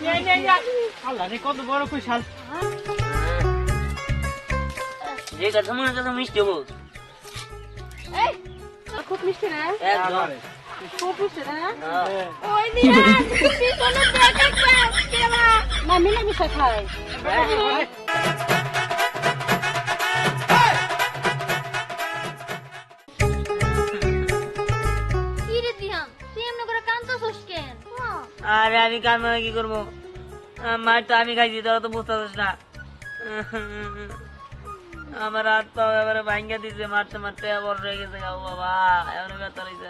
আল্লাহ রে কত বড় কুশাল যে কথা মনে হচ্ছে মিষ্টি বল এই খুব মিষ্টি না একদম খুব মিষ্টি না ওই দিয়া পিছনে দেখা কেলা না মিলে মিশা খায় কি রে দিহান তুই এমন করে কাঁদছস কেন আরে আমি কাম কি করবো মার তো আমি খাইছি তোরা তো বুঝতে পারছিস না আমার হাত পা এবারে ভাঙ্গা দিছে মারতে মারতে বড় হয়ে গেছে বাবা এবারে ব্যথা হয়েছে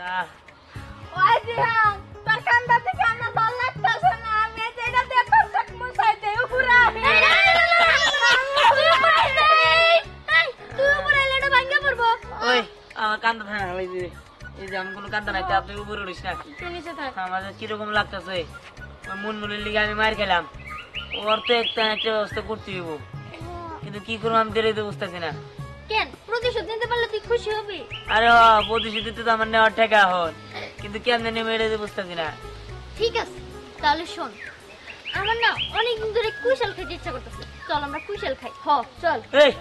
ওই দিহান তোর কান্দা থেকে আমরা ভালো লাগতাছে না আমি যেটা দিয়ে তোর চোখ মুছাই দেই উপরে তুই উপরে এলে ভাঙ্গা পড়বো ওই আমার কান্দা থাকা হয়েছে এই যে আমি কোনো কান্দা নাই আপনি উপরে উঠিস না নিচে থাক আমাদের কিরকম লাগতেছে মুনমুনির লিগে আমি মার খেলাম ওর তো একটা ব্যবস্থা করতে হইব কিন্তু কি করবো আমি দেরি তো বুঝতেছি না কেন প্রতিশোধ নিতে পারলে তুই খুশি হবি আরে প্রতিশোধ দিতে তো আমার নেওয়ার টাকা হন কিন্তু কেমনে নেমে এটা বুঝতেছি না ঠিক আছে তাহলে শোন আমার না অনেকদিন ধরে কুশাল খেতে ইচ্ছা করতেছে চল আমরা কুশাল খাই চল এই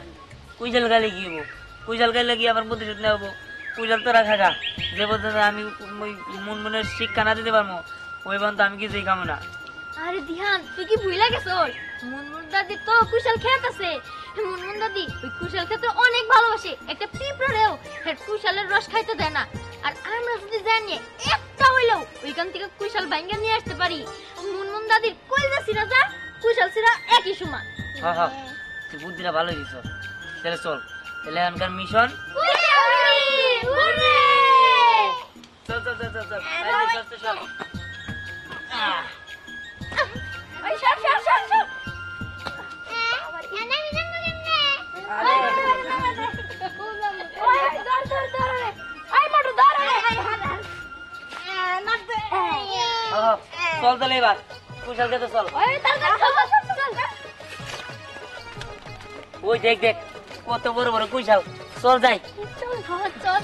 কুইশাল খাইলে কি হবো কুইশাল খাইলে কি আমার প্রতিশোধ নেবো কুইশাল তোরা খাগা যে পর্যন্ত আমি মুনমুনের শিক্ষা না দিতে পারবো ওই পর্যন্ত আমি কিছুই খাবো না আরে দিহান তুই কি ভুইলা গেছস মুনমুন দাদি তো কুশাল খেতেছে মুনমুন দাদি ওই কুশাল খেতে অনেক ভালোবাসে একটা পিঁপড়েও কুশালের রস খাইতে দেয় না আর আমরা যদি জানি একটা হইলেও ওইখান থেকে কুশাল ভাঙ্গা নিয়ে আসতে পারি মুনমুন দাদির কইলা সিরা যা কুশাল সিরা একই সমান হ্যাঁ হ্যাঁ তুই বুদ্ধিটা ভালো দিছ তাহলে চল তাহলে এখানকার মিশন চল চল চল চল চল চল চল ওই সর চল তাহলে এবার কুশাল খেতে চল ওই দেখ দেখ কত বড় বড় কুশাল চল যাই চল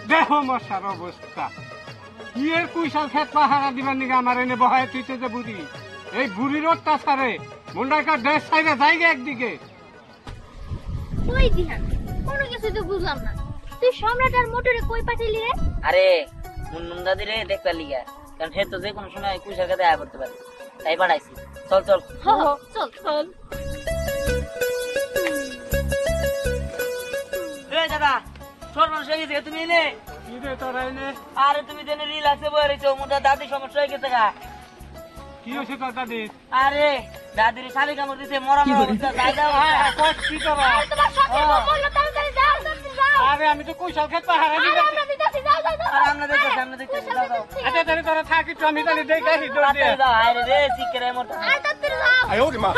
দেখো মশার অবস্থা কি এর কুশাল খেত পাহারা দিবার নিকে আমার এনে বহায় তুইতে যে বুড়ি এই বুড়ির অত্যাচারে মুন্ডাকার দেশ সাইডে জায়গা একদিকে ওই দিহান কোনো কিছু তো বুঝলাম না তুই সম্রাট আর মোটরে কই পাঠাইলি রে আরে মুন্নুন দাদি রে দেখতে লিগা কারণ হে তো যে কোনো সময় কুশাল খেতে আয়া করতে পারে তাই পাঠাইছি চল চল চল চল এই দাদা ছোট মানুষ হয়ে গেছে তুমি এনে কি রে তোরা এনে আরে তুমি যেন রিল্যাক্সে বয়ে রয়েছো মোটা দাদি সমস্যা হয়ে গেছে গা কি হয়েছে তোর দাদির আরে দাদির শালি কামড় দিতে মরা মরা অবস্থা যাই যাও কি তোরা তোমার সাথে বললো তাড়াতাড়ি যাও আরে আমি তো কুশাল খেত পাহারা দিবার আমরা দিতাছি যাও আর আমরা দেখতেছি যাও যাও আচ্ছা তাহলে তোরা থাক একটু আমি তাহলে দেখে আসি দৌড় দিয়ে তাড়াতাড়ি যাও আরে রে শিখরে মোটা আয় তাড়াতাড়ি যাও আয় ওরে মা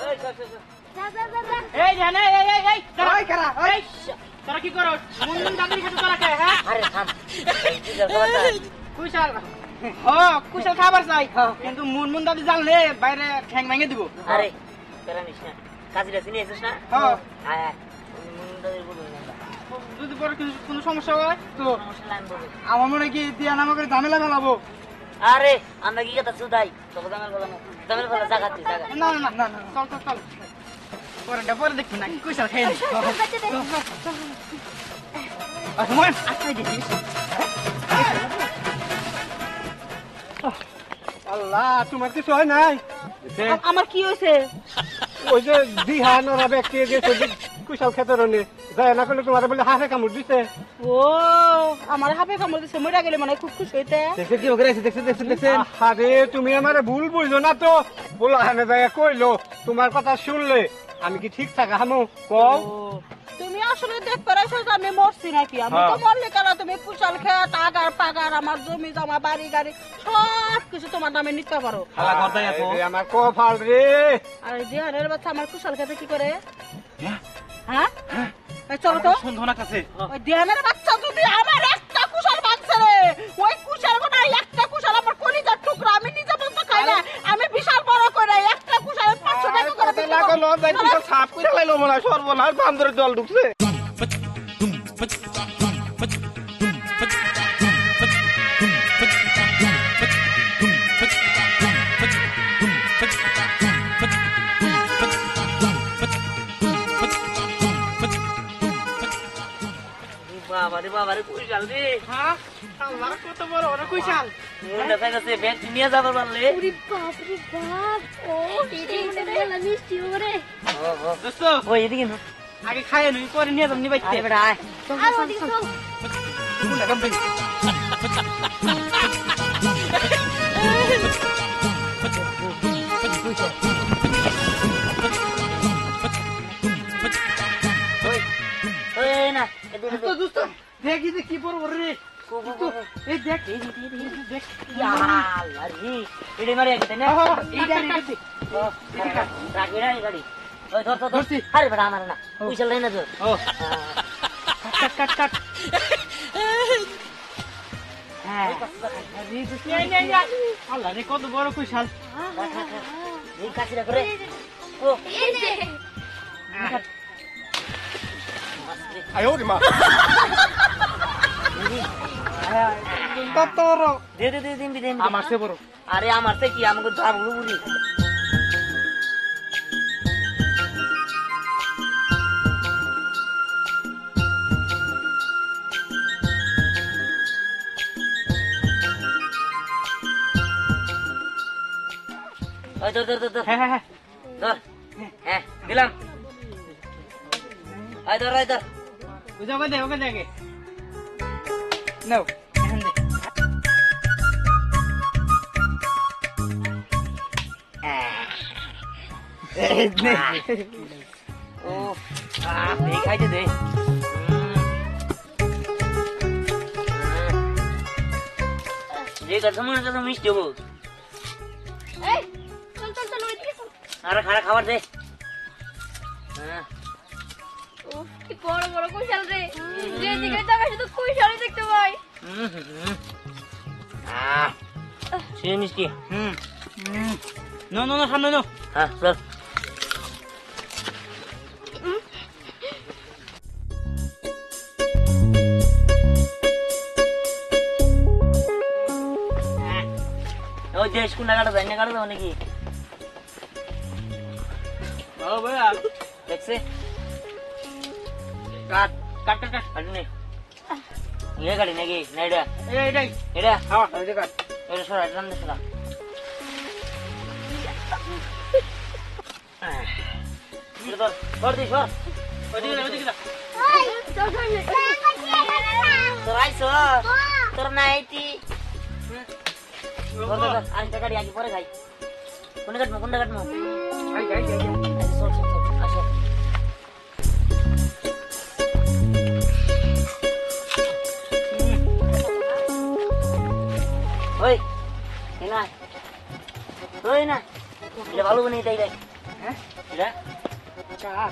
এই চল চল যা এই জানে এই ওই কারা ওই তোরা কি করো মুন্ডুন দাদির খেতে তোরা খায় হ্যাঁ আরে থাম কুশাল খাওয়াটা কুশাল কুশাল খাবার চাই কিন্তু মুনমুন দাদি জানলে বাইরে ঠ্যাং ভেঙে দিব আরে কেরা নিস না কাজিরা চিনি এসেছিস না হ্যাঁ আয় আয় মুন্নুন দাদির বলবো না যদি পরে কোনো সমস্যা হয় তো সমস্যা নাই বলবো আমার মনে কি দিয়া আমাকে ঝামেলা ফেলাবো আরে আমরা কি কথা শুধাই তোকে দামের ফেলা জাগাচ্ছি জাগা না না না না চল পরে দেখি না কুশাল খেয়ে নি আল্লাহ তোমার কিছু হয় নাই আমার কি হয়েছে ওই যে দিহান ওরা ব্যক্তি গেছে কুশাল খেতে রনে যায় না করলে তোমার বলে হাফে কামড় দিছে ও আমার হাফে কামড় দিছে মইরা গেলে মানে খুব খুশি হইতে দেখে কি ওকে দেখছেন আরে তুমি আমার ভুল বুঝলো না তো বলো হানে যায় কইলো তোমার কথা শুনলে আমি কি ঠিক থাকা হামু কও তুমি আসলে দেখতে রাখছো যে আমি মরছি নাকি আমি তো মরলে কেন তুমি কুশাল খেত আগার পাগার আমার জমি জমা বাড়ি গাড়ি সব কিছু তোমার নামে নিতে পারো আমার কপাল রে আর দিহানের বাচ্চা আমার কুশাল খেতে কি করে হ্যাঁ এই চলো তো সন্ধানা কাছে ওই দিহানের বাচ্চা যদি আমার একটা কুশাল ভাঙছে রে ওই কুশাল গোটা একটা কুশাল আমার কলিজার টুকরা আমি নিজে বলতে খাই না আমি বিশাল বড় করে একটা কুশাল 500 টাকা করে বিক্রি করব গেল মনে হয়, সর্বনাশ, বান্দরের দল ঢুকছে। বাবারে বাবারে কুইশাল রে, হ্যাঁ, আল্লাহ কত বড় বড় কুইশাল। মুন্ডা খাইছে ব্যাগ নিয়ে যাবার পারলে। ওরে বাপ রে বাপ, ও এই মেলা মিষ্টি ওরে। দোস্ত, ওই এদিকে না, আগে খাইয়ে নুই, পরে নিয়ে যাবনি বাইতে। আরে বেটা আয়। আর ওদিকে চল। ওই ওই না এদিকে দোস্ত, দোস্ত, দেখ এই যে কি বড় বড় রে। এই দেখ, দেখ। আল্লাহ রে, এডি মারি আগে তাই না? এইটা রে, এইটা। রাখবি না এই গাড়ি। ওই ধর ধর ধর। ধরছি। আরে বেটা আমার না, কুইশাল নাই না তোর। ও, কাট, কাট, কাট। হ্যাঁ এই নে, এই নে। আল্লাহ রে, কত বড় কুইশাল। এই কাছিরা করে। ও এই যে কত বড়। দে দে দে দিন দিন। আমার চেয়ে বড়। আরে আমার থেকে কি আমাকে ধর বুড়ি। ওই ধর ধর ধর ধর। হ্যাঁ, হ্যাঁ, হ্যাঁ। ধর। হ্যাঁ দিলাম। ওই ধর ওই ধর। ওকে দে, ওকে দে আগে। নাও, এখন দে। এই নে। ও দে খাইতে দে। যে কথা মনে কথা মিষ্টি হবো। এই চল চল চল ওইদিকে চল। আরে খাড়া খাবার দে। হ্যাঁ উফ, কি বড় বড় কুইশাল রে। যেদিকে তাকাই শুধু কুইশালই দেখতে পাই। সে মিষ্টি। নো, নো, নো, সামনে নো। হ্যাঁ চল। ওই যে স্কুল না কাটা যায় না কাটা যাবো নাকি? ও ভাইয়া, দেখছে কাট, কাট, কাট, কাট। কাটি নে ইয়ে গাড়ি নাকি না এটা এইটাই। এটা হ্যাঁ, এই যে কাট। এটা সরা এটা নাম সরা ধর দিস ওইদিকে যা, ওইদিকে যা। এই চল চল। তোর আইসো তোর না আইতি আরেকটা গাড়ি আগে পরে খাই কোনটা কাটবো আই, আই, আই, আই। চল চল চল আসো ওই না ওই না এটা ভালো বানিয়ে তাই দেখ হ্যাঁ? এটা কাট।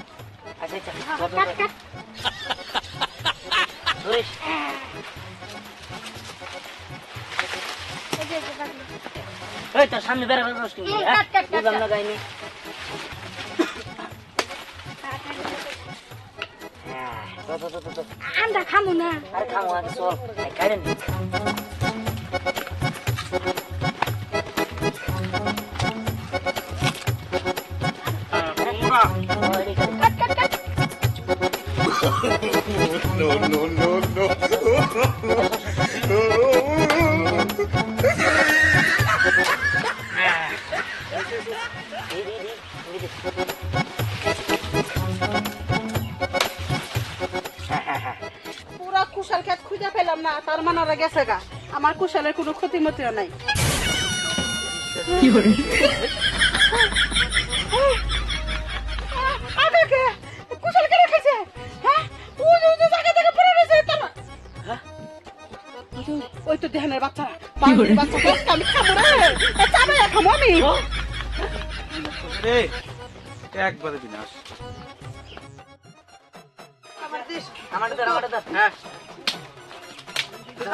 আচ্ছা আচ্ছা কাট কাট। ধরিস এই যে কাট। ওই তোর সামনে বেড়াবার মুশকিল কাট, কাট, কাট, বুঝলাম না কাট। গাইনি তো আমরা খামু না। আরে খামো আগে চল খাইলেন কাট কাট কাট। পুরা কুশাল খেত খুঁজে পেলাম না, তার মানে ওরা গেছে গা। আমার কুশালের কোনো ক্ষতি মতিও নাই। আগাকে কুশাল কে রেখেছে? হ্যাঁ, ওই যে জায়গা থেকে পড়ে রয়েছে তারা। ওই তো দেহানের বাচ্চা, বাচ্চা বাচ্চা আমি খাবো রে, চাবে খাবো আমি। রে, একবারে বিনাশ। আমার দেশ, আমার তো হ্যাঁ,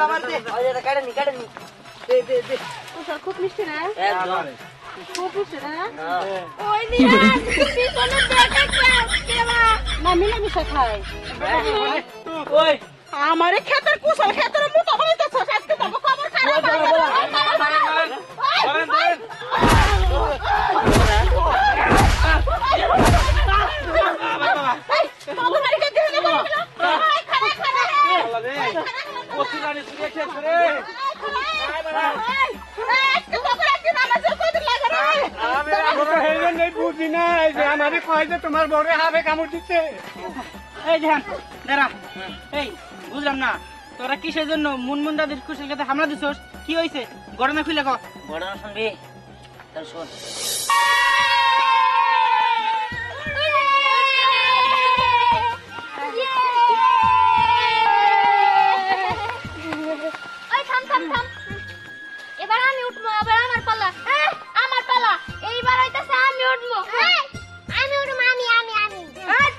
আমার দে, ওই যে কাটেনি দে দে দে। কুশাল খুব মিষ্টি না, একদম খুব মিষ্টি না। হ্যাঁ। ওই নিয়ে পিছনে দেখা না মিলেমিশে খাই ওই আমার এই ক্ষেতের কুশল ক্ষেতের মোটা হইতেছ আজকে তো খবর খারাপ বুঝি না এই যে আমারে কয় যে তোমার বড় হাবে কামড় দিচ্ছে। এই ধ্যান দাঁড়া এই বুঝলাম না তোরা কিসের জন্য মুনমুন দাদির কুশল খেতে হামলা দিছস কি হয়েছে ঘটনা খুলে ক ঘটনা শুনবি তাহলে শোন। ওই থাম থাম থাম এবার আমি উঠবো আবার আমার পালা আমার পালা এইবার হইতাছে আমি উঠবো আমি উঠবো আমি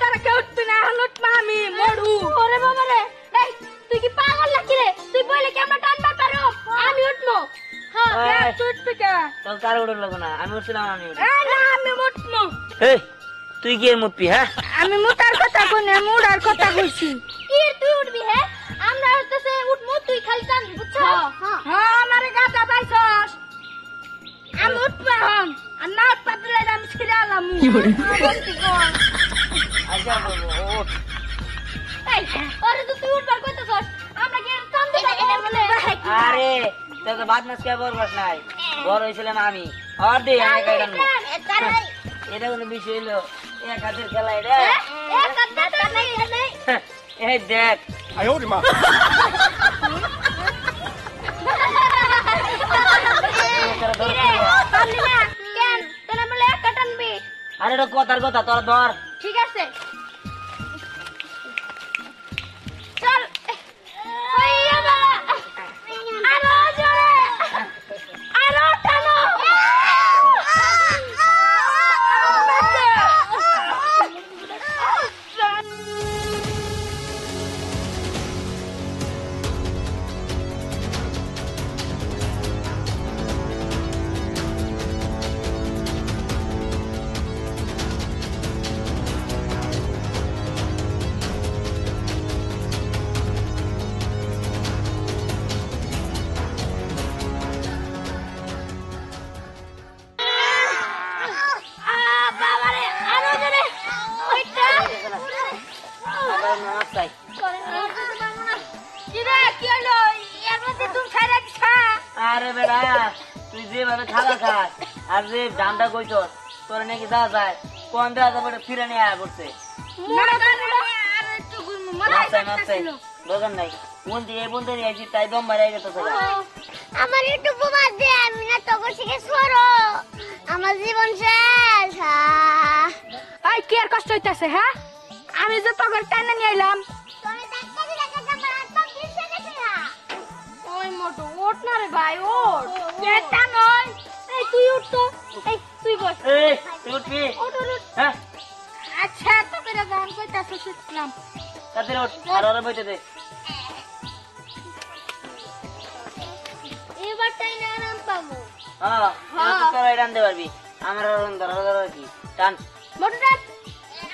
তারা কেউ উঠবে না এখন উঠবো আমি মরু ওরে বাবা রে এই তুই কি পাগল নাকি রে তুই বলে কি আমরা টানবার পারো আমি উঠবো হ্যাঁ তুই উঠবি কে তোর কার উঠে লাগো না আমি উঠছিলাম আমি উঠি। না আমি উঠবো এই তুই কি এর মুতবি হ্যাঁ আমি মোটার কথা কই না মুড়ার কথা কইছি কি তুই উঠবি হ্যাঁ আমরা হইতাছে উঠমু তুই খালি টানবি বুঝছো হ্যাঁ আমারে গাটা পাইছস আমি উঠবো এখন আর না উঠবা দিলে আমি ছিড়ে আলাম আচ্ছা বলবো ওঠ। এই আরে তো তুই উঠবার কইতাছস আমরা কি টানতে যাবো বলে আরে তোর তো বাদ মাস কে বলবাস নাই বড় হয়েছিলাম আমি আর দে আমি কাই রান্না এটা কোনো বিষয় হলো এক হাতের খেলা এটা এক কাটতে নাই নাই এই দেখ পারলি না কেন তোরা বলে এক কাটানবি আরে এটা কথার কথা তোরা ধর ঠিক আছে চল ওইয়া বাবা আরো জোরে আরো টানো বাবারে আরো জোরে ওইটা আবার নামাজ চাই কি রে কি হলো এর মধ্যে তুমি ছাড়া দিছা আরে বেড়া তুই যেভাবে খাবার খাস আর যে দামটা কইছস তোর নাকি দেওয়া যায় কোন দেওয়া যাবে ফিরে নিয়ে আয়া করছে আর একটু মাছ চাই মাছ চাই দোকান নাই বন্ধু এই বন্ধু নিয়ে আইছি তাই দম মারা গেছে আমার একটু বাদ দে আমি না তোকে শিখে সরো আমার জীবন শেষ আই কি আর কষ্ট হইতাছে হ্যাঁ আমি যে তোকে টানা নিয়ে আইলাম ওই মোটো ওঠ না রে ভাই ওঠ এটা নয় এই তুই উঠ তো এই তুই বস এই তুই উঠবি ওঠ ওঠ হ্যাঁ আচ্ছা তোকে গান কইতাছ শিখলাম তাদের ওঠ আর ওরা বইতে দে এবার তাই না আরাম পাবো হ্যাঁ তোরা রান্ধতে পারবি আমার ধরা কি টান মোটো টান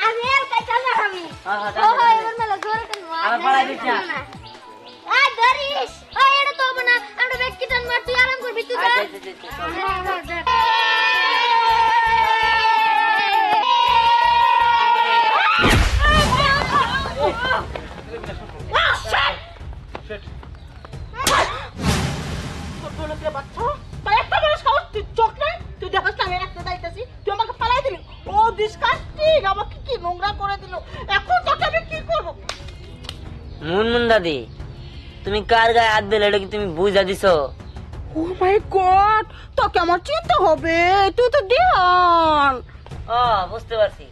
আমি আর কাই চালা আমি হ্যাঁ হ্যাঁ ও টান এবার মেলা জোরে টান আমার পালাই দিছ না আয় ধরিস ওই এটা তো হবে না আমরা ব্যক্তি টান মার তুই আরাম করবি তুই যা বাচ্চা তাই একটা বড় সাহস তুই চোখ নাই তুই দেখাস না আমি একটা দাইতেছি তুই আমাকে পালাই দিলি ও ডিসকাস্টিং আমাকে কি নোংরা করে দিল এখন তোকে আমি কি করব মুনমুন দাদি তুমি কার গায়ে হাত দিলে এটা কি তুমি বুঝা দিছো ও মাই গড তোকে আমার চিন্তা হবে তুই তো দেন ও বুঝতে পারছি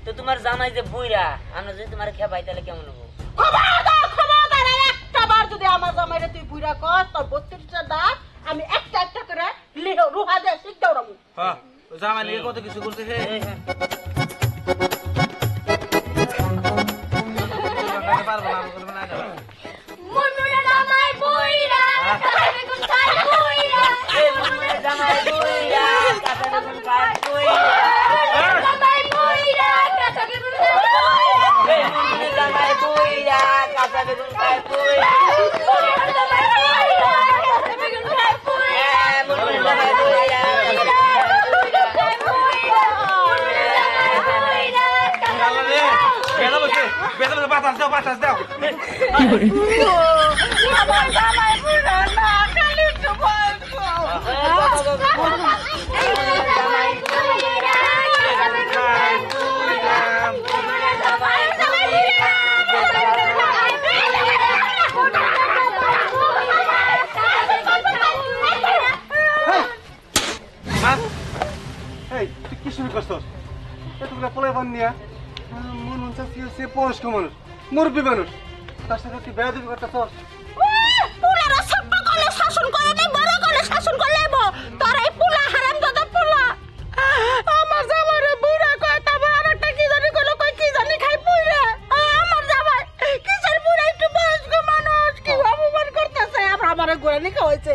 তো তোমার জামাই যে বুইরা আমরা যদি তোমার খেপাই তাহলে কেমন হবো খবরদার একটা বার যদি আমার জামাইরে তুই বুইরা কর তোর 32টা দাঁত আমি একটা একটা করে লিহ রুহা দে শিখতে রামু হ্যাঁ জামাই লিগে কত কিছু করতে হে পারবো না বলবো না মুনমুনের জামাই বইরা বেগুন খায় বইরা মুনমুনের জামাই বুইরা কাঁচা বেগুন খায় বুইরা জামাই বইরা কাঁচা বেগুন দাও বাতাস দাও আমার জামাই বুড়া না খালি একটু বয়স্ক এই তুই কি শুরু করছস এতগুলা পোলাপান নিয়া মন মন চাচ্ছি সে বয়স্ক মানুষ মুরব্বী মানুষ তার সাথে তুই বেয়াদবি করতেছস পুলারা ছোট্ট করলে শাসন করে নেই বড় করলে শাসন করলে তোর এই পুলা হারাম দাদা পুলা আমার জামাইরে বুড়া কয় তারপর আরেকটা কি জানি কইলো কই কি জানি খাই পুরা আমার জামাই কিসের বুড়া একটু বয়স্ক মানুষ কি অপমান করতেছে আবার আমারে গোড়ানি খাওয়াইছে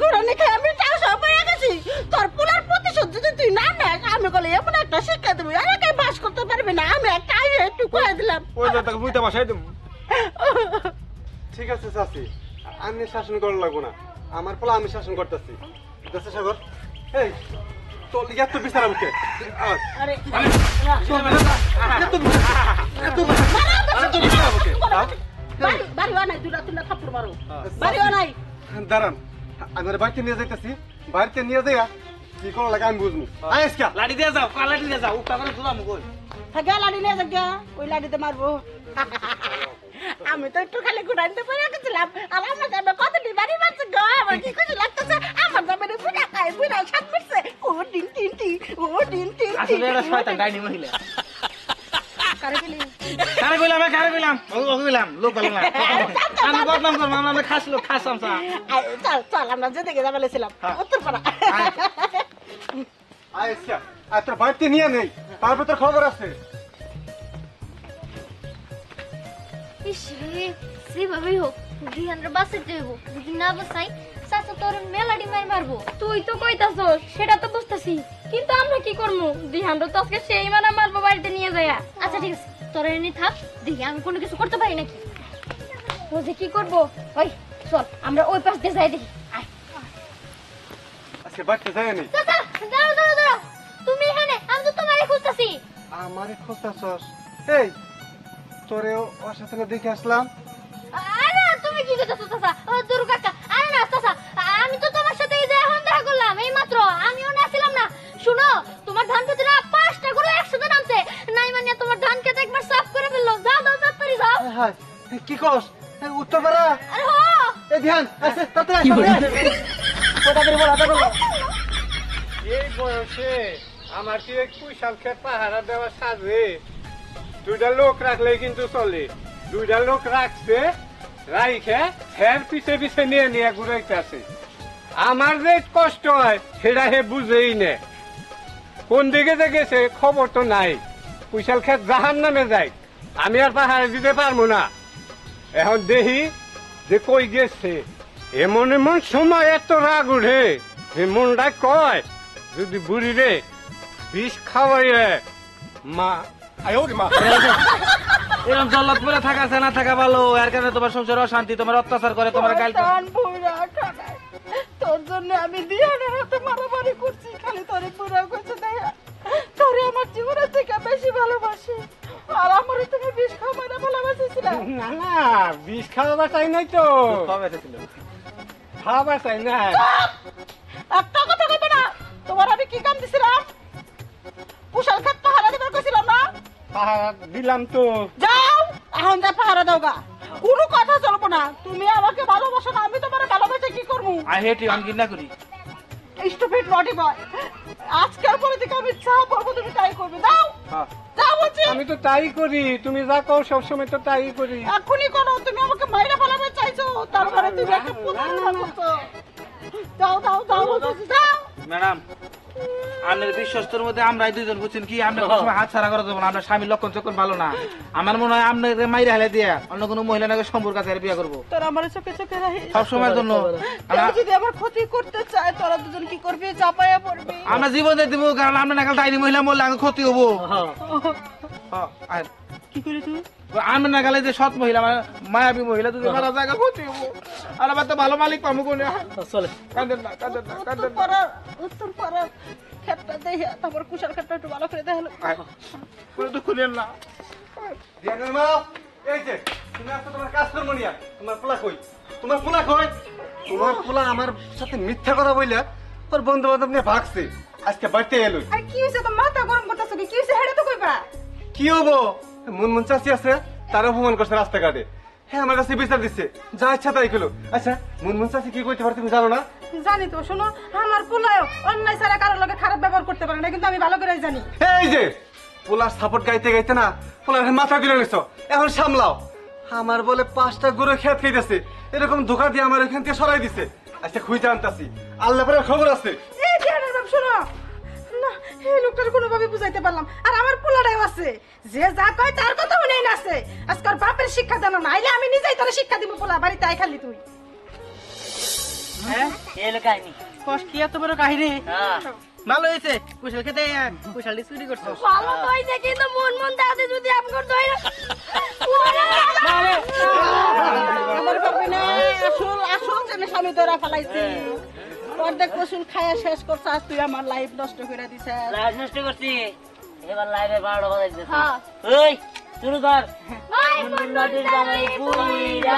গোড়ানি খাই আমি টাকা পেয়ে গেছি তোর পুলার প্রতিশোধ যদি তুই না নেস আমি বলে এমন একটা শিক্ষা দেবো আর একাই বাস করতে পারবি না আমি একটা একটু কয়ে দিলাম ওই তাকে বুঝতে বাসাই দেব ঠিক আছে চাচি আমি শাসন করা লাগবো না আমার পোলা আমি শাসন করতেছি দেশে সাগর এই তোর লিগে এত বিচার আমাকে আরে বাড়ি নাই দুটা তিনটা থাপ্পড় মারো বাড়ি নাই দাঁড়ান আমি বাড়িতে নিয়ে যাইতেছি বাড়িতে নিয়ে যাইয়া কি করা লাগে আমি বুঝবো আজকে লাড়ি দিয়ে যাও লাড়ি দিয়ে যাও উপা করে ধুলাম কই গা লাড়ি নিয়ে যা ওই লাড়িতে মারবো আমি তো একটু খালি ঘুরাইতে পারে গেছিলাম আর আমার জামা কতটি বাড়ি মারছে গো আমার কি খুশি লাগতেছে আমার জামাই বুড়া খায় বুড়া সাত মিটছে ও ডিন টিন টি ও ডিন টিন টি আসলে এটা শয়তান ডাইনি মহিলা কারে গেলি কারে কইলাম ও কইলাম লোক ভালো না আমি বদনাম করব আমরা খাস লোক খাস আমসা চল চল আমরা যেদিকে যাবে লেছিলাম উত্তরপাড়া আচ্ছা আর তোর বাড়িতে নিয়ে নেই তারপর তোর খবর আছে ইসরে সেভাবেই হোক দিহানরা বাঁচাইতে হইব যদি না বাঁচাই চাচা তোর মেলাডি মারবো তুই তো কইতাছস সেটা তো বুঝতাছি কিন্তু আমরা কি করবো দিহানরা তো আজকে সেই মানা মারবো বাড়িতে নিয়ে যায় আচ্ছা ঠিক আছে তোরা এনে থাক দেখি আমি কোনো কিছু করতে পারি নাকি ও যে কি করবো ওই চল আমরা ওই পাশ দিয়ে যাই দেখি আয়। আজকে বাড়িতে যায় নেই চাচা দাঁড়াও দাঁড়াও দাঁড়াও তুমি এখানে আমি তো তোমারই খুঁজতেছি আমারে খোঁজতাছস এই তোরে ওর সাথে দেখে আসলাম আরে তুমি কি করতেছো চাচা ও দুরু কাকা আরে না চাচা আমি তো তোমার সাথে এই যে এখন দেখা করলাম এই মাত্র আমিও না ছিলাম না শুনো তোমার ধান খেতে না 5টা করে একসাথে নামছে নাই মানে তোমার ধান খেতে একবার সাফ করে ফেললো যাও যাও তাড়াতাড়ি যাও হায় কি কস উত্তর পাড়া আরে হো এই ধ্যান আছে তাড়াতাড়ি ওটা করে বল ওটা করে এই বয়সে আমার কি এক কুইশাল ক্ষেত পাহারা দেওয়া সাজে দুইটা লোক রাখলে কিন্তু চলে দুইটা লোক রাখছে রাইখে হের পিছে পিছে নিয়ে নিয়ে ঘুরাইতে আছে আমার যে কষ্ট হয় সেটা হে বুঝেই নে কোন দিকে যে গেছে খবর তো নাই কুইশাল ক্ষেত জাহান নামে যায় আমি আর পাহাড়ে দিতে পারবো না এখন দেখি যে কই গেছে এমন এমন সময় এত রাগ উঠে যে মনটা কয় যদি বুড়ি রে বিষ খাওয়াইলে মা এরকম জল্লাদ পরে থাকা আছে না থাকা ভালো এর কারণে তোমার সংসার অশান্তি তোমার অত্যাচার করে তোমার গাল তোর জন্য আমি দিহানের হাতে মারামারি করছি খালি তোরে পুরো করছে দেখা তোরে আমার জীবনের থেকে বেশি ভালোবাসি আর আমারও তুমি বিষ খাওয়া ভালোবাসিছিলাম না না বিষ খাওয়া চাই নাই তো খাওয়া চাই না একটা কথা কইবে না তোমার আমি কি কাম দিছিলাম কুশাল খাত পাহারা দিবার কইছিলাম না পাহাড় দিলাম তো যাও এখন যা পাহারা দাও গা কোনো কথা চলবো না তুমি আমাকে ভালোবাসো না আমি তোমার ভালোবাসে কি করবো আই হেট ইউ আমি ঘৃণা করি স্টুপিড নটি বয় আজকের পরে থেকে আমি যা বলবো তুমি তাই করবে যাও যাও বলছি আমি তো তাই করি তুমি যা কও সবসময় তো তাই করি এখনই করো তুমি আমাকে মাইরা ফেলাবে চাইছো তারপরে তুমি একটা পুতুল বানাচ্ছো যাও যাও যাও বলছি যাও ম্যাডাম আপনার বিশ্বস্তর মধ্যে আমরাই দুইজন বুঝছেন কি আপনার কোনো সময় হাত ছাড়া করে দেবো না আপনার স্বামীর লক্ষণ চক্ষণ ভালো না আমার মনে হয় আপনাকে মাইরে হেলে দিয়ে অন্য কোনো মহিলা নাকি সম্পর্ক আছে বিয়ে করবো তোর আমার চোখে চোখে রাখি সব সময়ের জন্য কেউ যদি আমার ক্ষতি করতে চায় তোরা দুজন কি করবি চাপায়া পড়বি আমরা জীবন দিয়ে দিব কারণ আমরা নাকাল ডাইনি মহিলা মরলে আগে ক্ষতি হবো কি করি তুই আমি নাগালে যে সৎ মহিলা মায়াবী মহিলা যদি মারা জায়গা ক্ষতি হবো আর আমার তো ভালো মালিক পাবো কোনে চলে কাঁদেন না কাঁদেন না কাঁদেন না উত্তর পাড়ার ক্ষেতটা দেখে তারপর কুশাল ক্ষেতটা একটু ভালো করে দেখালো কোনো তো খুলেন না ধ্যানের মা এই যে তুমি আজকে তোমার কাজ করবো নিয়া, তোমার পোলা কই? তোমার পোলা কই? তোমার পোলা আমার সাথে মিথ্যা কথা বইলা ওর বন্ধু বান্ধব নিয়ে ভাগছে, আজকে বাড়িতে এলো। আর কি হইছে তো মাথা গরম করতেছ কি হইছে হেডে তো কইবা কি হবো? মুনমুন চাচি আছে, তার অপমান করছে রাস্তাঘাটে। হ্যাঁ আমার কাছে বিচার দিচ্ছে, যা ইচ্ছা তাই খেলো। আচ্ছা মুনমুন চাচি কি করতে পারে তুমি জানো না? জানি তো, শোনো আমার পোলায় অন্যায় ছাড়া কারোর লগে খারাপ ব্যবহার করতে পারে না, কিন্তু আমি ভালো করে জানি। এই যে পোলার সাপোর্ট গাইতে গাইতে না পোলার মাথা গিলে নিছো, এখন সামলাও। আমার বলে 5টা গরু খেত খাইতেছে, এরকম ধোকা দিয়ে আমার এখান থেকে সরাই দিছে। আচ্ছা খুঁজে আনতাছি, আল্লাহ পরে খবর আছে। এই দিহানের বাপ শোনো না, এই লোকটার কোনোভাবে বুঝাইতে পারলাম। আর আমার পোলাটাও আছে, যে যা কয় তার কথা শুনেই না আছে। আজকাল বাপের শিক্ষা দেন না, আইলে আমি নিজেই তোর শিক্ষা দিব। পোলা বাড়িতে আই খালি তুই হ্যাঁ এই লোক কাহিনী। কষ্টি এত বড় কাহিনী, হ্যাঁ ভালো হয়েছে। কুশাল খেতে কুশালি চুরি করছো। ভালো তো হইছে, কিন্তু মন দাদা যদি আমগর দই না আমার বাপে না আসল আসল জানে স্বামী তোরা ফেলাইছি। অর্ধেক কসুল খায়া শেষ করছ, আজ তুই আমার লাইফ নষ্ট করে দিছে। লাইভ নষ্ট করছি, এবার লাইভে 12টা বাজাইছে। হ্যাঁ। ওই শুরু কর। মুন্নাদের জামাই পুইরা,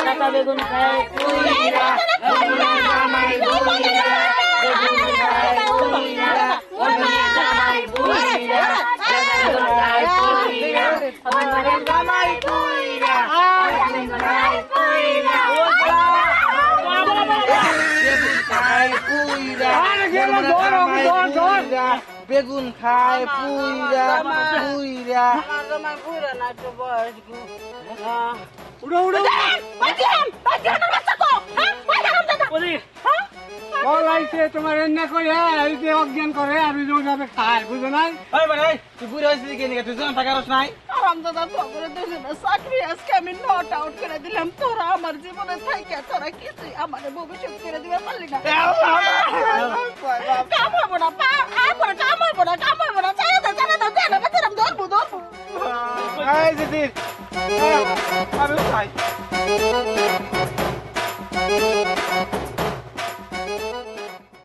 কাঁচা বেগুন খায় পুইরা, মুন্নাদের জামাই পুইরা, বেগুন খায় পুইরা, মুন্নাদের জামাই পুইরা, বেগুন খায় পুইরা, মুন্নাদের জামাই পুইরা, বেগুন খায় পুইরা। বেগুন খায় পুইরা পুইরা। বলাইছে তোমার এন্না করে এই যে অজ্ঞান করে আর ওইভাবে খায়, বুঝো নাই? ওই ভাই তুই বুড়ি হয়েছিস কি নিকে? তুই জন থাকার নাই? আরামদাদা তোরে দেশে না চাকরি আজকে আমি নট আউট করে দিলাম। তোরা আমার জীবনে থাইকা তোরা কিছুই আমার ভবিষ্যৎ করে দিবে পারলি না। কামাবো না পা আমার কামাবো না চাইনা দাও দেনা বেতরাম ধরবো। এই দিদি আমি খাই।